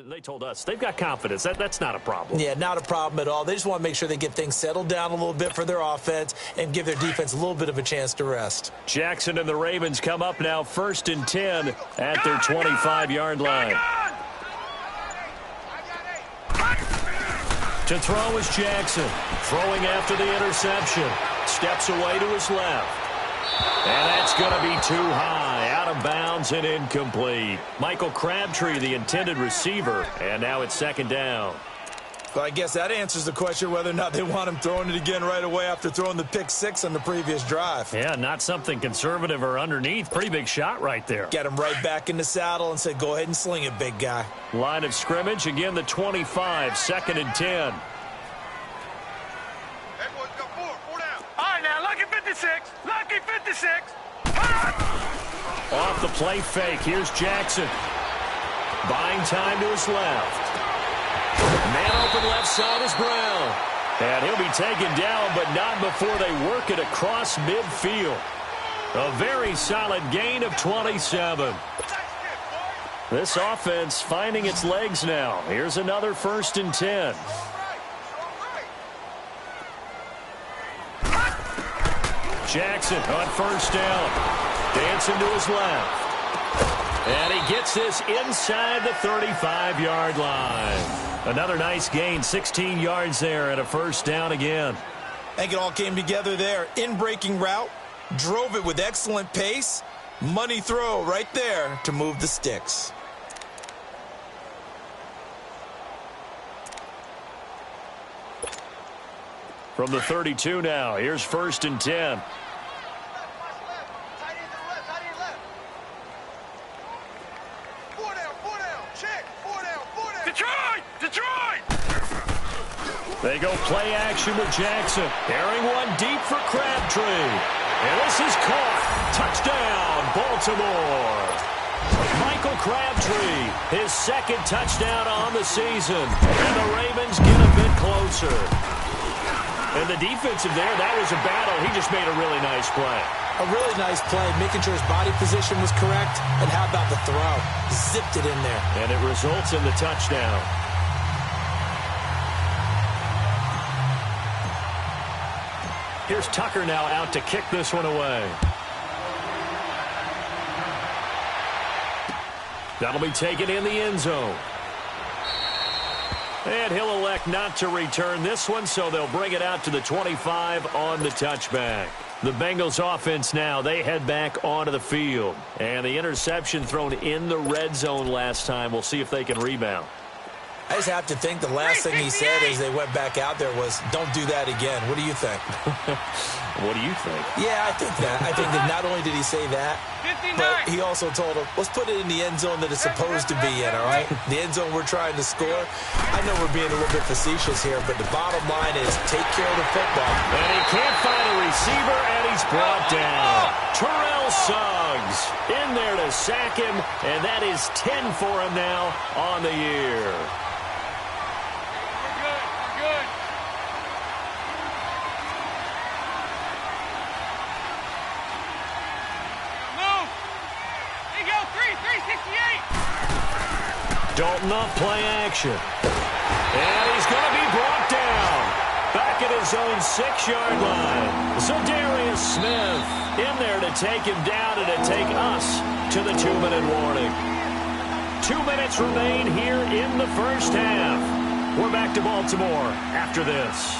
They told us they've got confidence. That's not a problem. Yeah, not a problem at all. They just want to make sure they get things settled down a little bit for their offense and give their defense a little bit of a chance to rest. Jackson and the Ravens come up now 1st and 10 at their 25-yard line. To throw is Jackson. Throwing after the interception. Steps away to his left. And that's going to be too high, out of bounds and incomplete. Michael Crabtree, the intended receiver, and now it's 2nd down. Well, I guess that answers the question whether or not they want him throwing it again right away after throwing the pick 6 on the previous drive. Yeah, not something conservative or underneath. Pretty big shot right there. Get him right back in the saddle and said, go ahead and sling it, big guy. Line of scrimmage, again the 25, 2nd and 10. Lucky 56! Lucky 56! Off the play fake, here's Jackson. Buying time to his left. Man open left side is Brown. And he'll be taken down, but not before they work it across midfield. A very solid gain of 27. This offense finding its legs now. Here's another 1st and 10. Jackson on 1st down. Dancing to his left. And he gets this inside the 35-yard line. Another nice gain, 16 yards there and a 1st down again. I think it all came together there. In-breaking route, drove it with excellent pace. Money throw right there to move the sticks. From the 32 now, here's 1st and 10. They go play action with Jackson. Airing one deep for Crabtree. And this is caught. Touchdown, Baltimore. Michael Crabtree, his 2nd touchdown on the season. And the Ravens get a bit closer. And the defensive there, that was a battle. He just made a really nice play. A really nice play, making sure his body position was correct. And how about the throw? Zipped it in there. And it results in the touchdown. Here's Tucker now out to kick this one away. That'll be taken in the end zone. And he'll elect not to return this one, so they'll bring it out to the 25 on the touchback. The Bengals offense now, they head back onto the field. And the interception thrown in the red zone last time. We'll see if they can rebound. I just have to think the last thing he said as they went back out there was, don't do that again. What do you think? What do you think? Yeah, I think that. I think that not only did he say that, but he also told him, let's put it in the end zone that it's supposed to be in, all right? The end zone we're trying to score. I know we're being a little bit facetious here, but the bottom line is take care of the football. And he can't find a receiver, and he's brought down. Terrell Suggs in there to sack him, and that is 10 for him now on the year. Dalton off play action. And he's going to be brought down. Back at his own 6-yard line. Zadarius Smith in there to take him down and to take us to the 2-minute warning. 2 minutes remain here in the first half. We're back to Baltimore after this.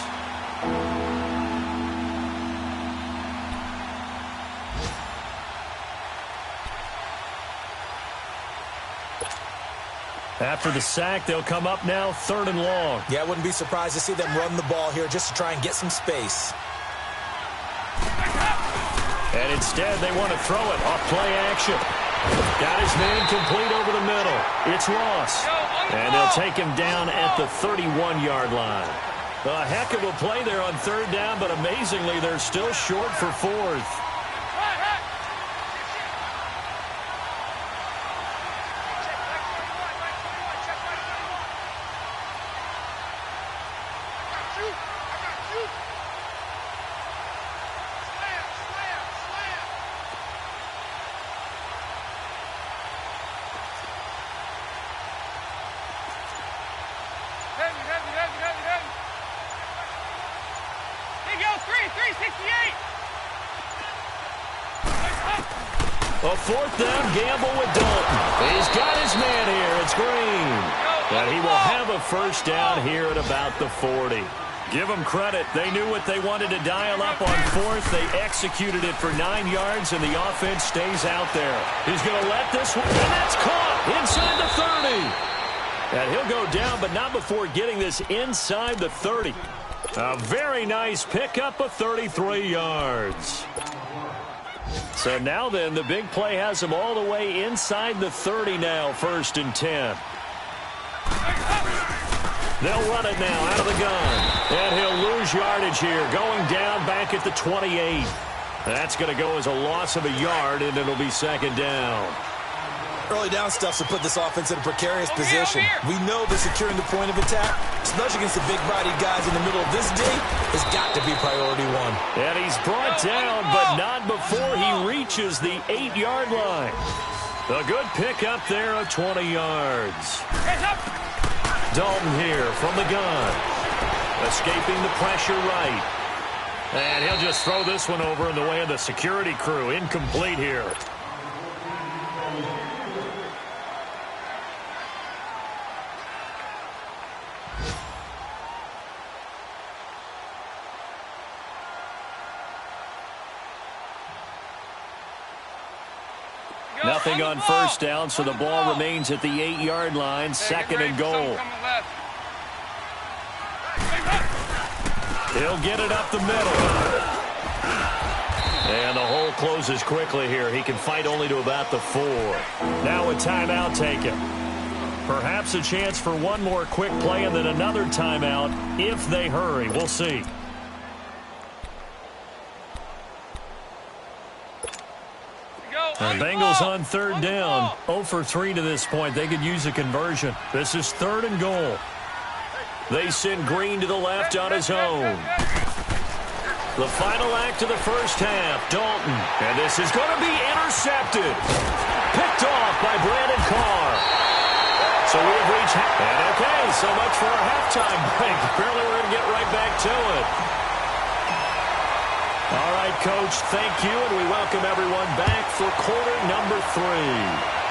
After the sack, they'll come up now 3rd and long. Yeah, I wouldn't be surprised to see them run the ball here just to try and get some space. And instead, they want to throw it off play action. Got his man complete over the middle. It's Ross. And they'll take him down at the 31-yard line. A heck of a play there on 3rd down, but amazingly, they're still short for 4th. A fourth down gamble with Dalton. He's got his man here. It's Green. And he will have a first down here at about the 40. Give them credit. They knew what they wanted to dial up on fourth. They executed it for 9 yards, and the offense stays out there. He's going to let this one, and that's caught inside the 30. And he'll go down, but not before getting this inside the 30. A very nice pickup of 33 yards. So now then, the big play has him all the way inside the 30 now, 1st and 10. They'll run it now out of the gun. And he'll lose yardage here, going down back at the 28. That's going to go as a loss of a yard, and it'll be 2nd down. Early down stuff to put this offense in a precarious position. We know that securing the point of attack, especially against the big-bodied guys in the middle of this day, has got to be priority one. And he's brought down, but not before he reaches the 8-yard line. A good pickup there of 20 yards. Dalton here from the gun. Escaping the pressure right. And he'll just throw this one over in the way of the security crew. Incomplete here. Nothing on first down, so the ball remains at the 8-yard line, 2nd and goal. He'll get it up the middle. And the hole closes quickly here. He can fight only to about the 4. Now a timeout taken. Perhaps a chance for one more quick play and then another timeout if they hurry. We'll see. And Bengals on 3rd down. 0 for 3 to this point. They could use a conversion. This is 3rd and goal. They send Green to the left on his own. The final act of the first half, Dalton. And this is going to be intercepted. Picked off by Brandon Carr. So we have reached... And okay, so much for our halftime break. Apparently we're going to get right back to it. All right, Coach, thank you, and we welcome everyone back for quarter number 3.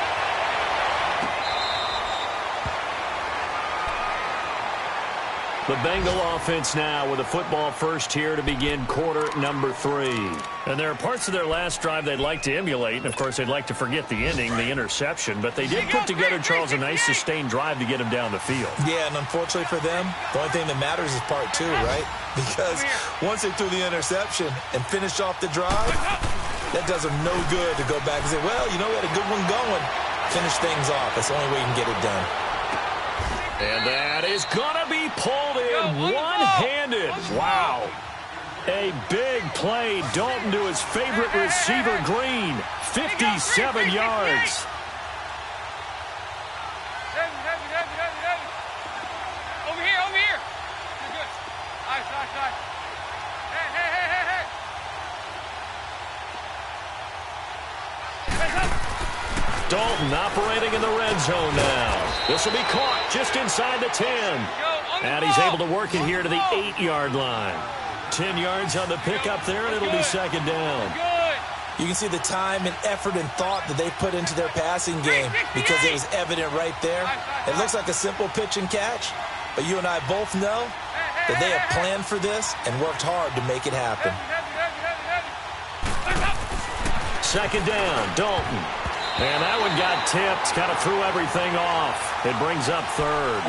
The Bengal offense now with a football first here to begin quarter number 3. And there are parts of their last drive they'd like to emulate. And, of course, they'd like to forget the ending, the interception. But they did put together, Charles, a nice sustained drive to get him down the field. Yeah, and unfortunately for them, the only thing that matters is part 2, right? Because once they threw the interception and finished off the drive, that does them no good to go back and say, well, you know, we had a good one going. Finish things off. That's the only way you can get it done. And that is going to be pulled in one-handed. Wow. A big play. Dalton to his favorite receiver, Green. 57 yards. Over here. You're good. Nice. Hey. Dalton operating in the red zone now. This will be caught just inside the 10. And he's able to work it here to the 8-yard line. 10 yards on the pickup there, and it'll be 2nd down. You can see the time and effort and thought that they put into their passing game because it was evident right there. It looks like a simple pitch and catch, but you and I both know that they have planned for this and worked hard to make it happen. 2nd down, Dalton. And that one got tipped, kind of threw everything off. It brings up 3rd.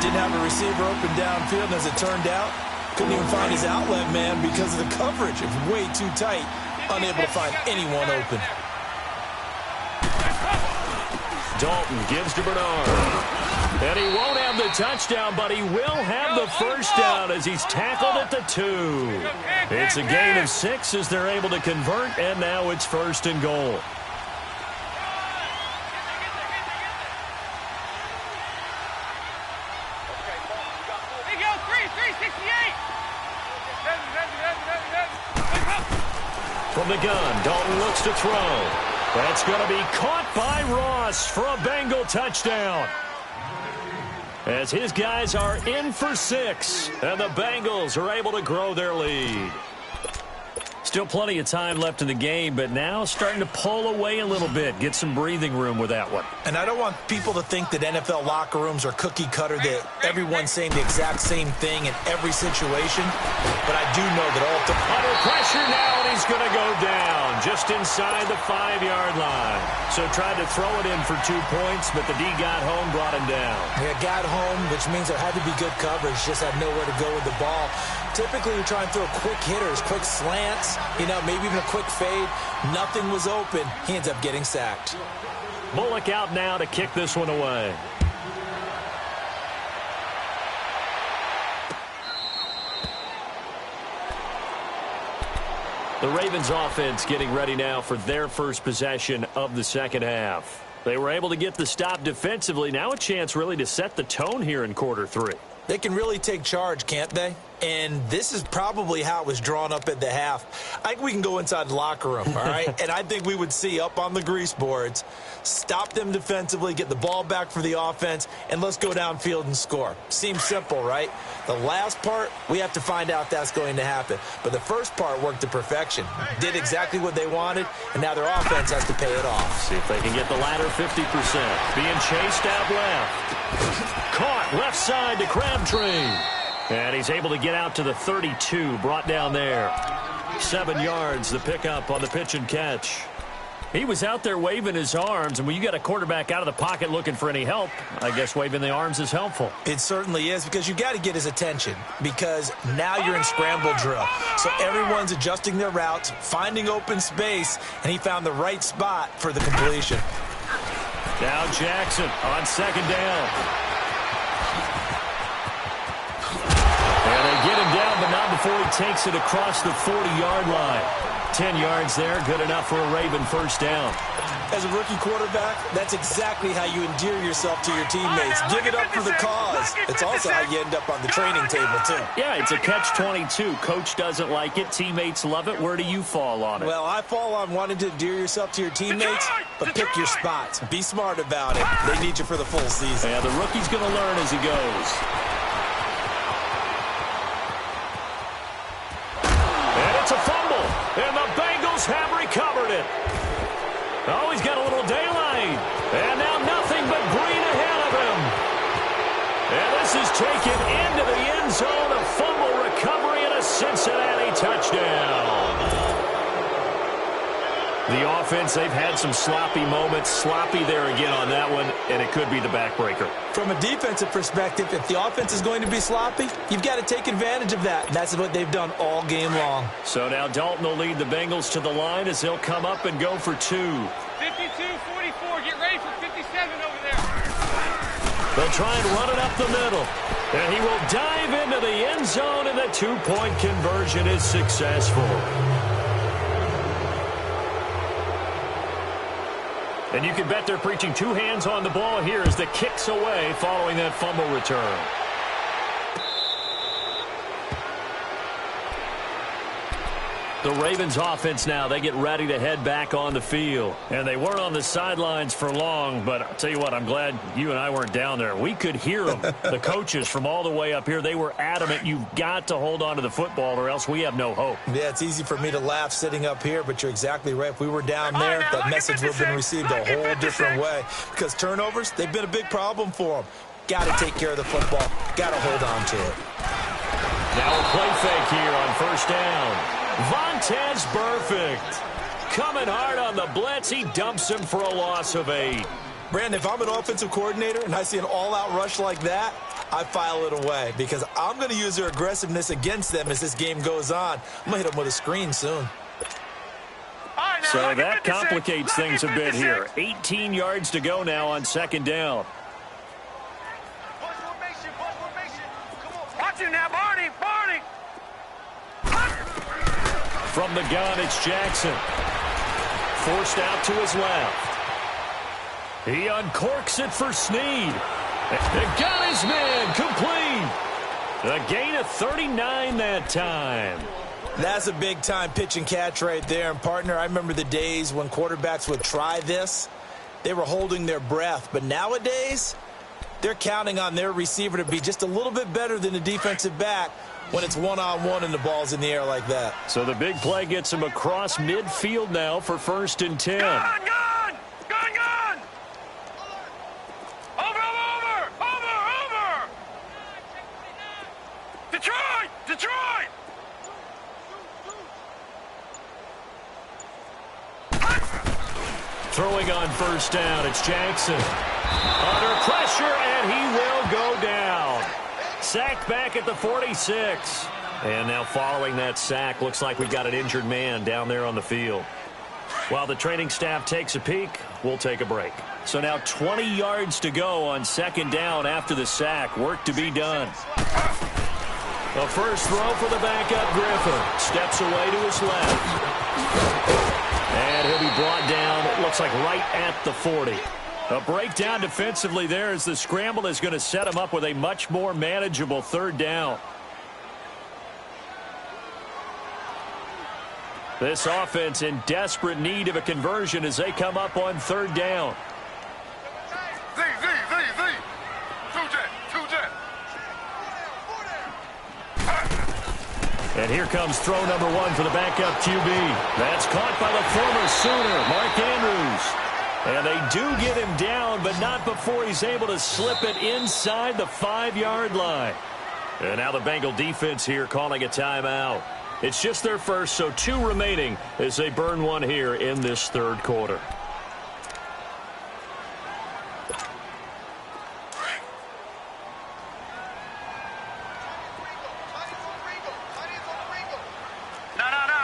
Didn't have a receiver open downfield, and as it turned out, couldn't even find his outlet man because of the coverage. It was way too tight, unable to find anyone open. Dalton gives to Bernard. And he won't have the touchdown, but he will have the first down as he's tackled at the 2. It's a gain of 6 as they're able to convert, and now it's 1st and goal. From the gun, Dalton looks to throw. That's going to be caught by Ross for a Bengal touchdown. as his guys are in for 6, and the Bengals are able to grow their lead. Still plenty of time left in the game, but now starting to pull away a little bit, get some breathing room with that one. And I don't want people to think that NFL locker rooms are cookie cutter, that everyone's saying the exact same thing in every situation, but I do know that under pressure now, and he's going to go down just inside the 5-yard line. So tried to throw it in for 2 points, but the D got home, brought him down. Yeah, got home, which means there had to be good coverage, just had nowhere to go with the ball. Typically, you try and throw quick hitters, quick slants, maybe even a quick fade. Nothing was open. He ends up getting sacked. Bullock out now to kick this one away. The Ravens offense getting ready now for their first possession of the second half. They were able to get the stop defensively. Now a chance really to set the tone here in quarter 3. They can really take charge, can't they? And this is probably how it was drawn up at the half. I think we can go inside the locker room, all right? And I think we would see up on the grease boards, stop them defensively, get the ball back for the offense, and let's go downfield and score. Seems simple, right? The last part, we have to find out that's going to happen. But the first part worked to perfection. Did exactly what they wanted, and now their offense has to pay it off. See if they can get the latter 50%. Being chased out left. Caught left side to Crabtree. And he's able to get out to the 32, brought down there. 7 yards, the pickup on the pitch and catch. He was out there waving his arms, and when you got a quarterback out of the pocket looking for any help, I guess waving the arms is helpful. It certainly is, because you got to get his attention, because now you're in scramble drill. So everyone's adjusting their routes, finding open space, and he found the right spot for the completion. Now Jackson on second down. And they get him down, but not before he takes it across the 40-yard line. 10 yards there, good enough for a Raven first down. As a rookie quarterback, that's exactly how you endear yourself to your teammates. Give it up for the cause. It's also how you end up on the training table, too. Yeah, it's a catch-22. Coach doesn't like it. Teammates love it. Where do you fall on it? Well, I fall on wanting to endear yourself to your teammates, but pick your spots. Be smart about it. They need you for the full season. Yeah, the rookie's going to learn as he goes. And it's a fumble, and the Bengals have recovered it. Oh, he's got a little daylight. And now nothing but green ahead of him. And this is taken into the end zone. A fumble recovery and a Cincinnati touchdown. The offense, they've had some sloppy moments. Sloppy there again on that one, and it could be the backbreaker. From a defensive perspective, if the offense is going to be sloppy, you've got to take advantage of that. That's what they've done all game long. So now Dalton will lead the Bengals to the line as he'll come up and go for 2. 52-44. Get ready for 57 over there. They'll try and run it up the middle. And he will dive into the end zone, and the 2-point conversion is successful. And you can bet they're preaching 2 hands on the ball here as the kick's away following that fumble return. The Ravens offense now, they get ready to head back on the field. And they weren't on the sidelines for long, but I'll tell you what, I'm glad you and I weren't down there. We could hear them. The coaches from all the way up here, they were adamant, you've got to hold on to the football or else we have no hope. Yeah, it's easy for me to laugh sitting up here, but you're exactly right. If we were down there, that message would have been received a whole different way. Because turnovers, they've been a big problem for them. Got to take care of the football. Got to hold on to it. Now a play fake here on first down. Vontaze Burfict coming hard on the blitz. He dumps him for a loss of 8. Brandon, if I'm an offensive coordinator and I see an all-out rush like that, I file it away because I'm going to use their aggressiveness against them as this game goes on. I'm going to hit them with a screen soon. So that complicates things a bit here. 18 yards to go now on second down. Watch him now, Barney. From the gun, it's Jackson. Forced out to his left. He uncorks it for Snead. They got his man complete. A gain of 39 that time. That's a big-time pitch and catch right there. And, partner, I remember the days when quarterbacks would try this. They were holding their breath. But nowadays, they're counting on their receiver to be just a little bit better than the defensive back when it's one-on-one and the ball's in the air like that. So the big play gets him across midfield now for 1st and 10. Gone! Over! Detroit! Throwing on 1st down, it's Jackson. Under pressure, and he will go down. Sacked back at the 46. And now following that sack, looks like we've got an injured man down there on the field. While the training staff takes a peek, we'll take a break. So now 20 yards to go on 2nd down after the sack. Work to be done. The first throw for the backup, Griffin. Steps away to his left. And he'll be brought down, it looks like right at the 40. A breakdown defensively there as the scramble is going to set him up with a much more manageable 3rd down. This offense in desperate need of a conversion as they come up on 3rd down. And here comes throw number 1 for the backup QB. That's caught by the former Sooner, Mark Andrews. And they do get him down, but not before he's able to slip it inside the 5-yard line. And now the Bengal defense here calling a timeout. It's just their first, so 2 remaining as they burn one here in this 3rd quarter.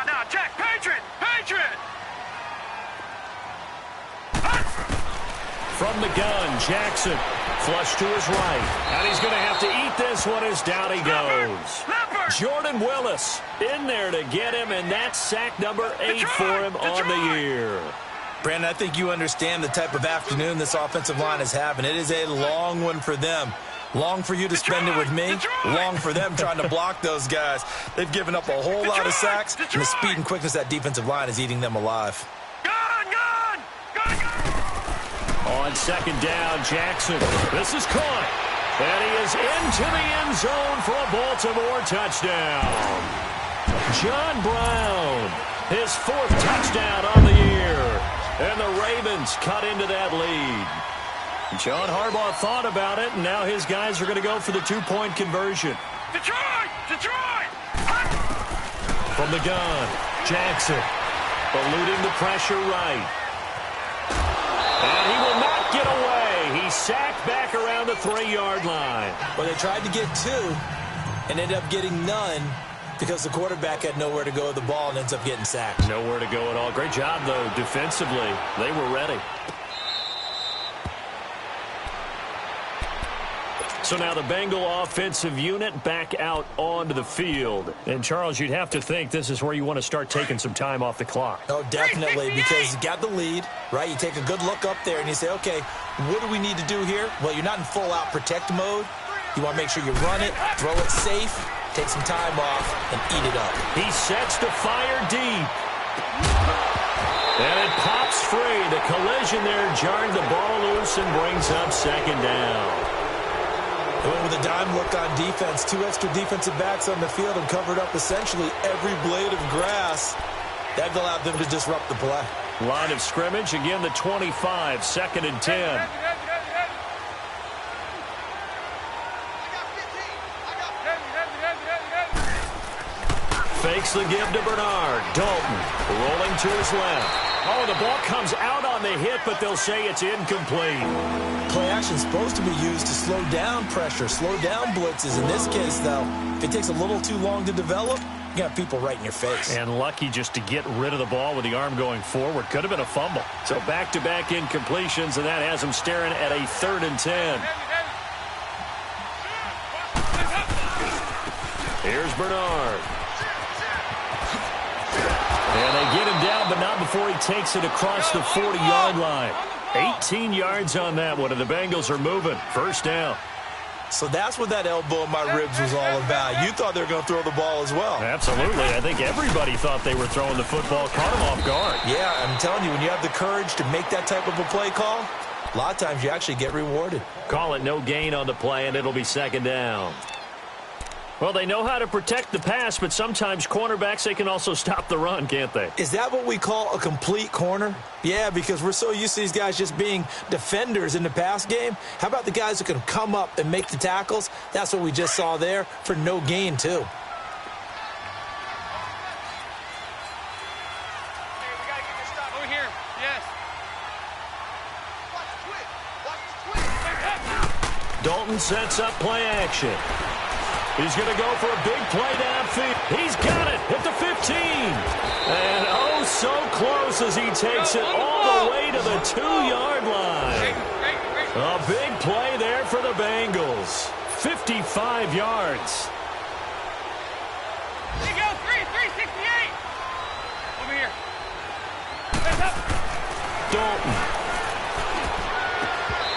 No, Jack, Patriot! From the gun, Jackson, flush to his right. And he's going to have to eat this one as down he goes. Jordan Willis in there to get him, and that's sack number 8 for him on the year. Brandon, I think you understand the type of afternoon this offensive line is having. It is a long one for them. Long for you to spend it with me. Long for them trying to block those guys. They've given up a whole lot of sacks, and the speed and quickness of that defensive line is eating them alive. Gone! On 2nd down, Jackson. This is caught. And he is into the end zone for a Baltimore touchdown. John Brown, his 4th touchdown on the year. And the Ravens cut into that lead. John Harbaugh thought about it, and now his guys are going to go for the 2-point conversion. Detroit! From the gun, Jackson, eluding the pressure right. And he will not get away. He's sacked back around the 3-yard line. Well, they tried to get 2 and ended up getting none because the quarterback had nowhere to go with the ball and ends up getting sacked. Nowhere to go at all. Great job, though, defensively. They were ready. So now the Bengal offensive unit back out onto the field. And, Charles, you'd have to think this is where you want to start taking some time off the clock. Oh, definitely, because you got the lead, right? You take a good look up there and you say, okay, what do we need to do here? Well, you're not in full-out protect mode. You want to make sure you run it, throw it safe, take some time off, and eat it up. He sets to fire deep. And it pops free. The collision there jarred the ball loose and brings up 2nd down. With a dime look on defense, 2 extra defensive backs on the field and covered up essentially every blade of grass. That allowed them to disrupt the play. Line of scrimmage, again the 25, 2nd and 10. Fakes the give to Bernard. Dalton rolling to his left. Oh, the ball comes out on the hit, but they'll say it's incomplete. Play action is supposed to be used to slow down pressure, slow down blitzes. In this case, though, if it takes a little too long to develop, you got people right in your face. And lucky just to get rid of the ball with the arm going forward. Could have been a fumble. So back-to-back incompletions, and that has them staring at a 3rd and 10. Here's Bernard. And they get him down, but not before he takes it across the 40-yard line. 18 yards on that one, and the Bengals are moving. 1st down. So that's what that elbow in my ribs was all about. You thought they were going to throw the ball as well. Absolutely. I think everybody thought they were throwing the football. Caught him off guard. Yeah, I'm telling you, when you have the courage to make that type of a play call, A lot of times you actually get rewarded. Call it no gain on the play, and it'll be second down. Well, they know how to protect the pass, but sometimes cornerbacks, they can also stop the run, can't they? Is that what we call a complete corner? Yeah, because we're so used to these guys just being defenders in the pass game. How about the guys who can come up and make the tackles? That's what we just saw there for no gain, too. Dalton sets up play action. He's going to go for a big play downfield. He's got it at the 15. And oh, so close as he takes it all the way to the 2-yard line. A big play there for the Bengals. 55 yards. There you go, 368. Over here. Dalton.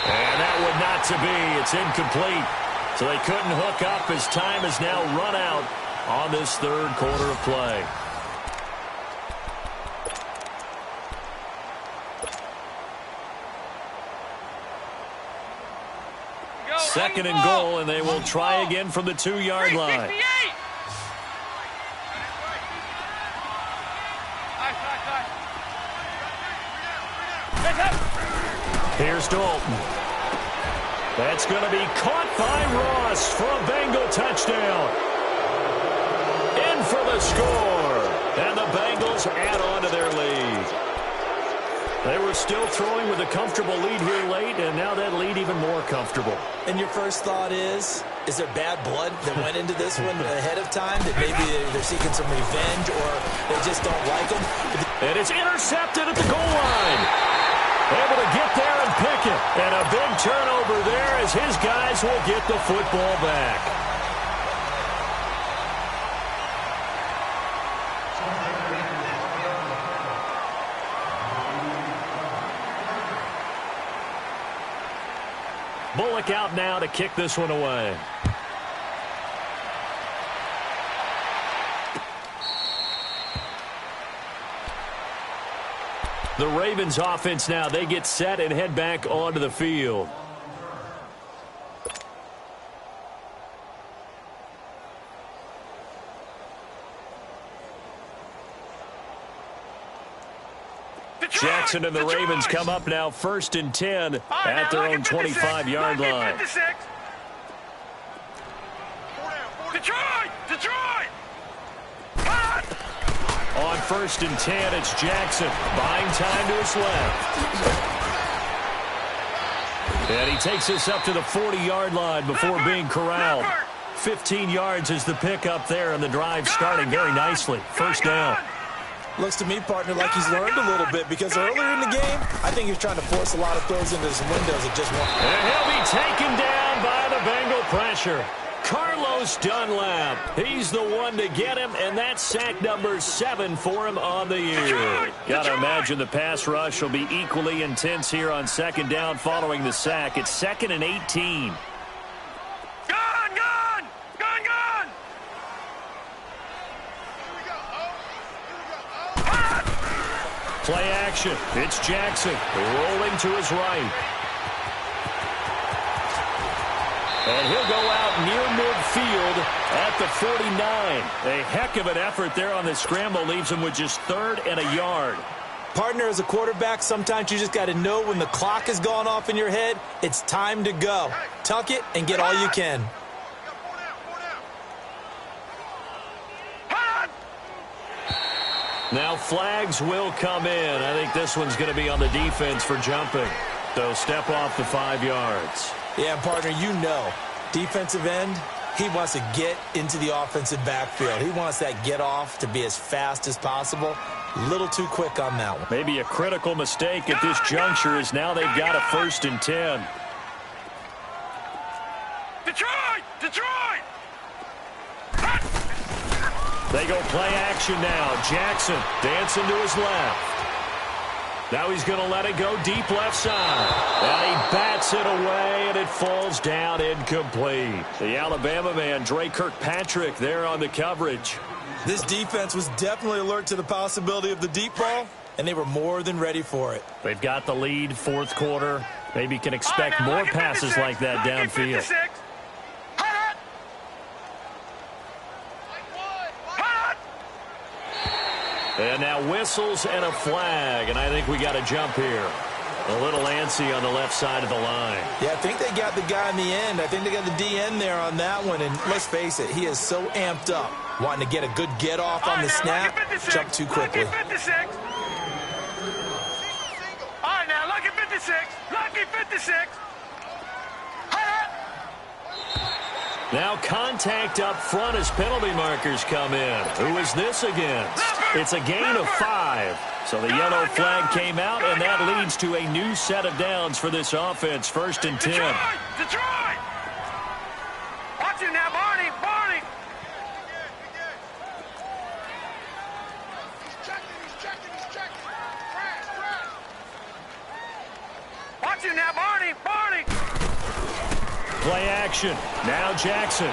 And that would not to be. It's incomplete. So they couldn't hook up as time has now run out on this third quarter of play. Second and goal, and they will try again from the 2-yard line. Here's Dalton. That's going to be caught by Ross for a Bengal touchdown. In for the score. And the Bengals add on to their lead. They were still throwing with a comfortable lead here late, and now that lead even more comfortable. And your first thought is there bad blood that went into this one ahead of time? That maybe they're seeking some revenge or they just don't like them? And it's intercepted at the goal line. Able to get there and pick it. And a big turnover there as his guys will get the football back. Bullock out now to kick this one away. The Ravens offense now, they get set and head back onto the field. Jackson and the Ravens come up now 1st and 10 at their own 25-yard line. Detroit! On 1st and 10, it's Jackson buying time to his left. And he takes this up to the 40-yard line before being corralled. 15 yards is the pickup there, and the drive starting very nicely. First down. Looks to me, partner, like he's learned a little bit because earlier in the game, I think he was trying to force a lot of throws into his windows that just weren't. And he'll be taken down by the Bengal pressure. Carlos Dunlap, he's the one to get him, and that's sack number 7 for him on the year. Got to imagine the pass rush will be equally intense here on 2nd down following the sack. It's 2nd and 18. Play action. It's Jackson rolling to his right. And he'll go out near midfield at the 49. A heck of an effort there on the scramble. Leaves him with just 3rd and a yard. Partner, as a quarterback, sometimes you just got to know when the clock has gone off in your head, it's time to go. Tuck it and get all you can. Now flags will come in. I think this one's going to be on the defense for jumping. So step off the 5 yards. Yeah, partner, you know, defensive end, he wants to get into the offensive backfield. He wants that get off to be as fast as possible. A little too quick on that one. Maybe a critical mistake at this juncture is now they've got a 1st and 10. Detroit! They go play action now. Jackson dancing to his left. Now he's going to let it go deep left side. And he bats it away, and it falls down incomplete. The Alabama man, Dre Kirkpatrick, there on the coverage. This defense was definitely alert to the possibility of the deep ball, and they were more than ready for it. They've got the lead, 4th quarter. Maybe you can expect more passes like that downfield. And now whistles and a flag, and I think we got a jump here. A little antsy on the left side of the line. Yeah, I think they got the guy in the end. I think they got the DN there on that one. And let's face it, he is so amped up, wanting to get a good get off on the snap, jump too quickly. All right, now, lucky 56. Lucky 56. Now contact up front as penalty markers come in. Who is this against? It's a gain of 5. So the yellow flag came out, and that leads to a new set of downs for this offense. 1st and 10. Detroit! Watch him now, Barney! Barney! He's checking. Crash. Watch him now, Barney! Barney! Play action. Now Jackson.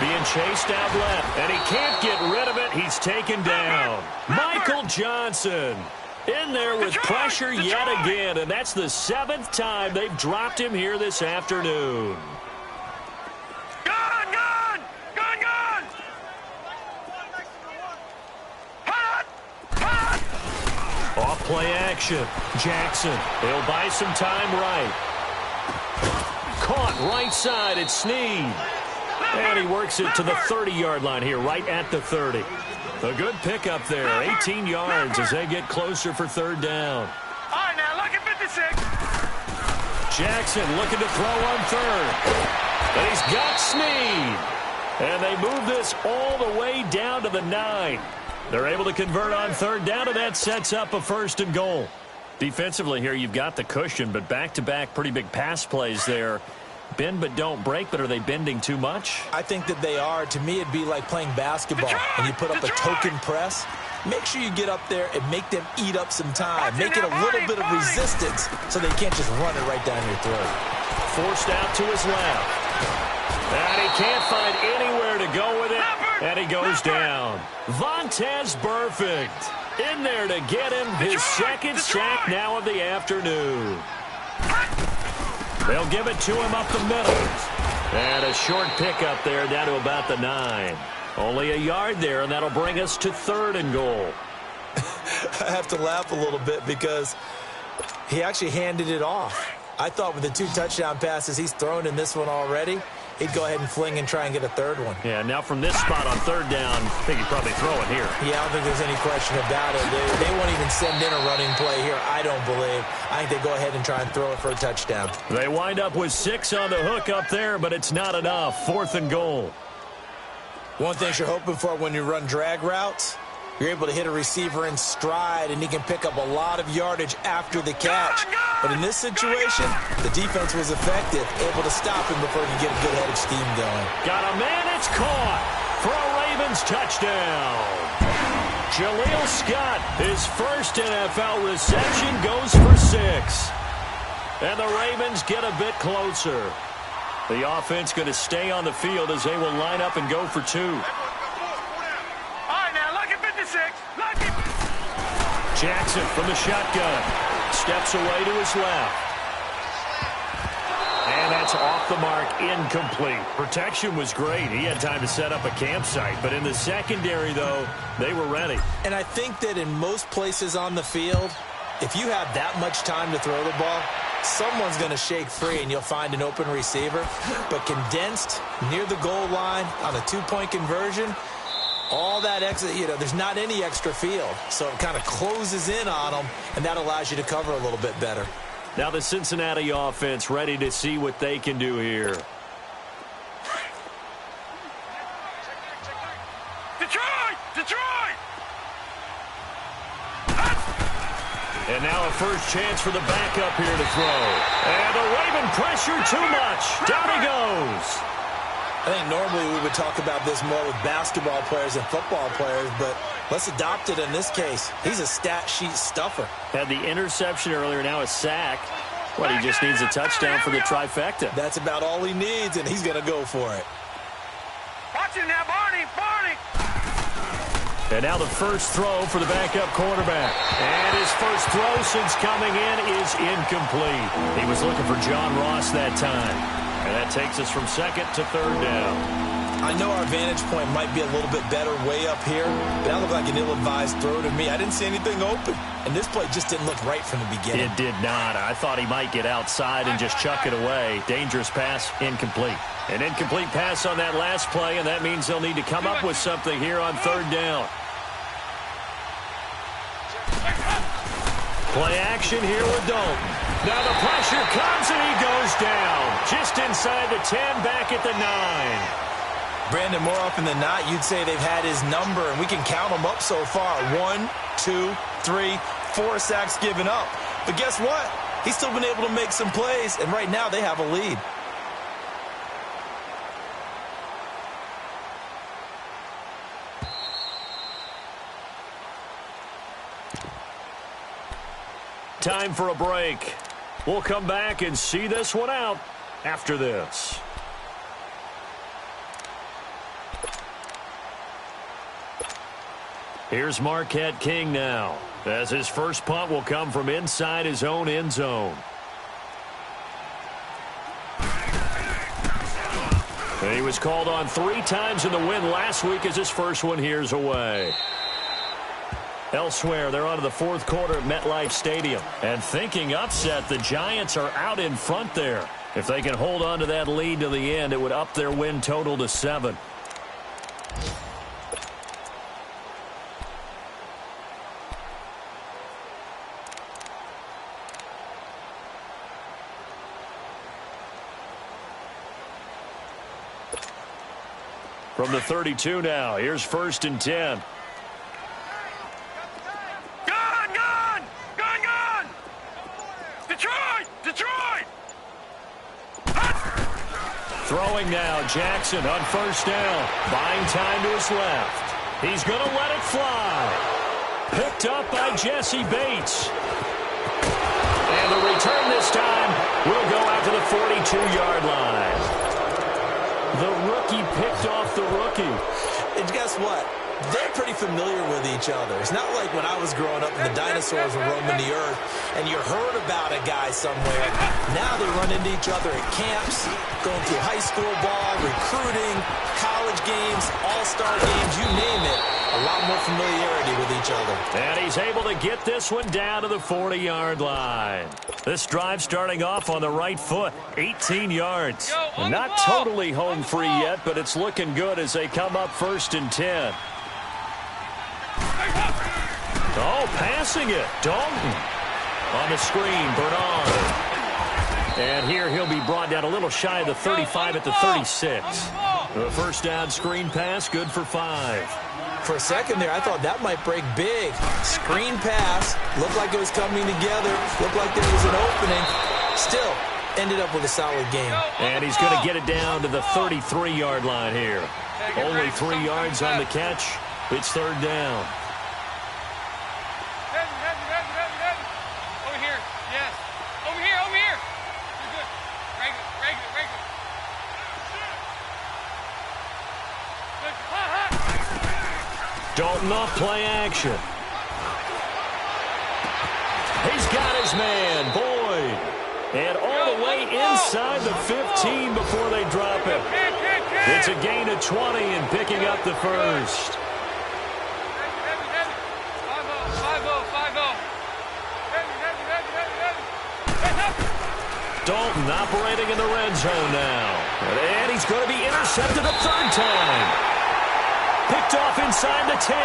Being chased out left, and he can't get rid of it. He's taken down. Michael Johnson in there with pressure yet again, and that's the 7th time they've dropped him here this afternoon. Gun! Off play action. Jackson. He'll buy some time right. Caught right side. It's Snead. And he works it to the 30-yard line here, right at the 30. A good pickup there, 18 yards as they get closer for 3rd down. All right, now, look at 56. Jackson looking to throw on 3rd. And he's got Snead. And they move this all the way down to the 9. They're able to convert on 3rd down, and that sets up a 1st and goal. Defensively here, you've got the cushion, but back-to-back pretty big pass plays there. Bend but don't break, but are they bending too much? I think that they are. To me, it'd be like playing basketball, and you put up a token press. Make sure you get up there and make them eat up some time. Make it a little bit of resistance so they can't just run it right down your throat. Forced out to his left. And he can't find anywhere to go with it, and he goes down. Vontaze Burfict in there to get him his 2nd sack now of the afternoon. They'll give it to him up the middle. And a short pickup there down to about the 9. Only a yard there, and that'll bring us to 3rd and goal. I have to laugh a little bit because he actually handed it off. I thought with the 2 touchdown passes he's thrown in this one already, he'd go ahead and fling and try and get a 3rd one. Yeah, now from this spot on 3rd down, I think he'd probably throw it here. Yeah, I don't think there's any question about it. They won't even send in a running play here, I don't believe. I think they go ahead and try and throw it for a touchdown. They wind up with 6 on the hook up there, but it's not enough. 4th and goal. One thing you're hoping for when you run drag routes, you're able to hit a receiver in stride, and he can pick up a lot of yardage after the catch. But in this situation, the defense was effective, able to stop him before he could get a good head of steam going. Got a man, it's caught for a Ravens touchdown. Jaleel Scott, his first NFL reception, goes for 6. And the Ravens get a bit closer. The offense going to stay on the field as they will line up and go for 2. All right, now, look at 56. Look at... Jackson from the shotgun. Steps away to his left. And that's off the mark, incomplete. Protection was great. He had time to set up a campsite. But in the secondary, though, they were ready. And I think that in most places on the field, if you have that much time to throw the ball, someone's going to shake free and you'll find an open receiver. But condensed near the goal line on a 2-point conversion, all that extra, there's not any extra field. So it kind of closes in on them, and that allows you to cover a little bit better. Now the Cincinnati offense ready to see what they can do here. Detroit! And now a first chance for the backup here to throw. And the Raven pressure too much. Down he goes. I think normally we would talk about this more with basketball players and football players, but let's adopt it in this case. He's a stat sheet stuffer. Had the interception earlier, now a sack. Well, he just needs a touchdown for the trifecta. That's about all he needs, and he's going to go for it. Watch him now, Barney! And now the first throw for the backup quarterback. And his first throw since coming in is incomplete. He was looking for John Ross that time. And that takes us from second to third down. I know our vantage point might be a little bit better way up here, but that looked like an ill-advised throw to me. I didn't see anything open, and this play just didn't look right from the beginning. It did not. I thought he might get outside and just chuck it away. Dangerous pass, incomplete. An incomplete pass on that last play, and that means they'll need to come up with something here on third down. Play action here with Dalton. Now the pressure comes, and he goes down. Just inside the 10, back at the 9. Brandon, more often than not, you'd say they've had his number, and we can count them up so far. 1, 2, 3, 4 sacks given up. But guess what? He's still been able to make some plays, and right now they have a lead. Time for a break. We'll come back and see this one out after this. Here's Marquette King now, as his first punt will come from inside his own end zone. And he was called on 3 times in the win last week as his first one here's away. Elsewhere, they're on to the fourth quarter at MetLife Stadium. And thinking upset, the Giants are out in front there. If they can hold on to that lead to the end, it would up their win total to 7. From the 32 now, here's 1st and 10. Gun! Detroit! Throwing now, Jackson on 1st down. Buying time to his left. He's going to let it fly. Picked up by Jesse Bates. And the return this time will go out to the 42-yard line. The rookie picked off the rookie. And guess what? They're pretty familiar with each other. It's not like when I was growing up and the dinosaurs were roaming the earth and you heard about a guy somewhere. Now they run into each other at camps, going through high school ball, recruiting, college games, all-star games, you name it. A lot more familiarity with each other. And he's able to get this one down to the 40-yard line. This drive starting off on the right foot, 18 yards. Not totally home free yet, but it's looking good as they come up 1st and 10. Oh, passing it. Dalton on the screen. Bernard. And here he'll be brought down a little shy of the 35 at the 36. The first down screen pass, good for 5. For a second there, I thought that might break big. Screen pass. Looked like it was coming together. Looked like there was an opening. Still, ended up with a solid game. And he's going to get it down to the 33-yard line here. Only 3 yards on the catch. It's 3rd down. Over here, yes. Over here. You're good. Regular. Dalton off play action. He's got his man, Boyd. And all the way inside the 15 before they drop it. It's a gain of 20 and picking up the first. 5-0. Dalton operating in the red zone now. And he's going to be intercepted a 3rd time. Picked off inside the 10.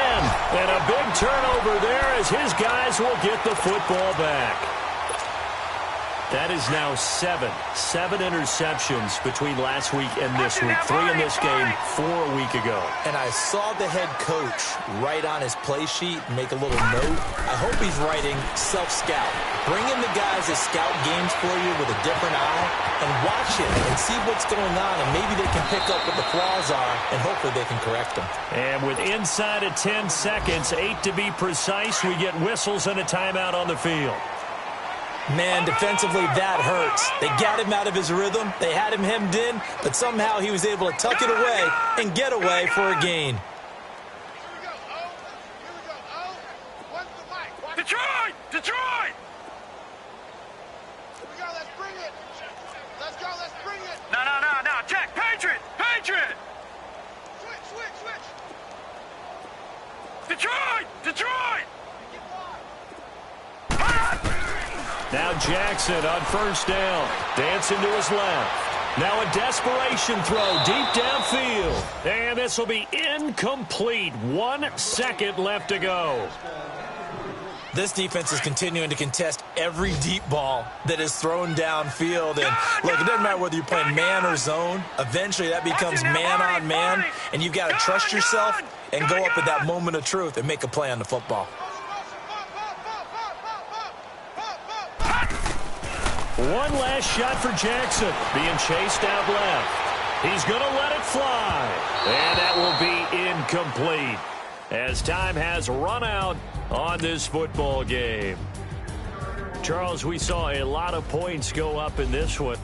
And a big turnover there as his guys will get the football back. That is now 7 interceptions between last week and this week. 3 in this game, 4 a week ago. And I saw the head coach write on his play sheet, make a little note. I hope he's writing self-scout. Bring in the guys that scout games for you with a different eye and watch it and see what's going on, and maybe they can pick up what the flaws are, and hopefully they can correct them. And with inside of 10 seconds, 8 to be precise, we get whistles and a timeout on the field. Man, defensively, that hurts. They got him out of his rhythm. They had him hemmed in, but somehow he was able to tuck it away and get away for a gain. Detroit! Detroit! Here we go, let's bring it. Let's go, let's bring it. No, Jack, Patriot! Patriot! Switch. Detroit! Detroit! Now Jackson on first down. Dancing to his left. Now a desperation throw deep downfield. And this will be incomplete. 1 second left to go. This defense is continuing to contest every deep ball that is thrown downfield. And look, it doesn't matter whether you're playing man or zone. Eventually that becomes man on man. And you've got to trust yourself and go up at that moment of truth and make a play on the football. One last shot for Jackson. Being chased out left. He's going to let it fly. And that will be incomplete, as time has run out on this football game. Charles, we saw a lot of points go up in this one.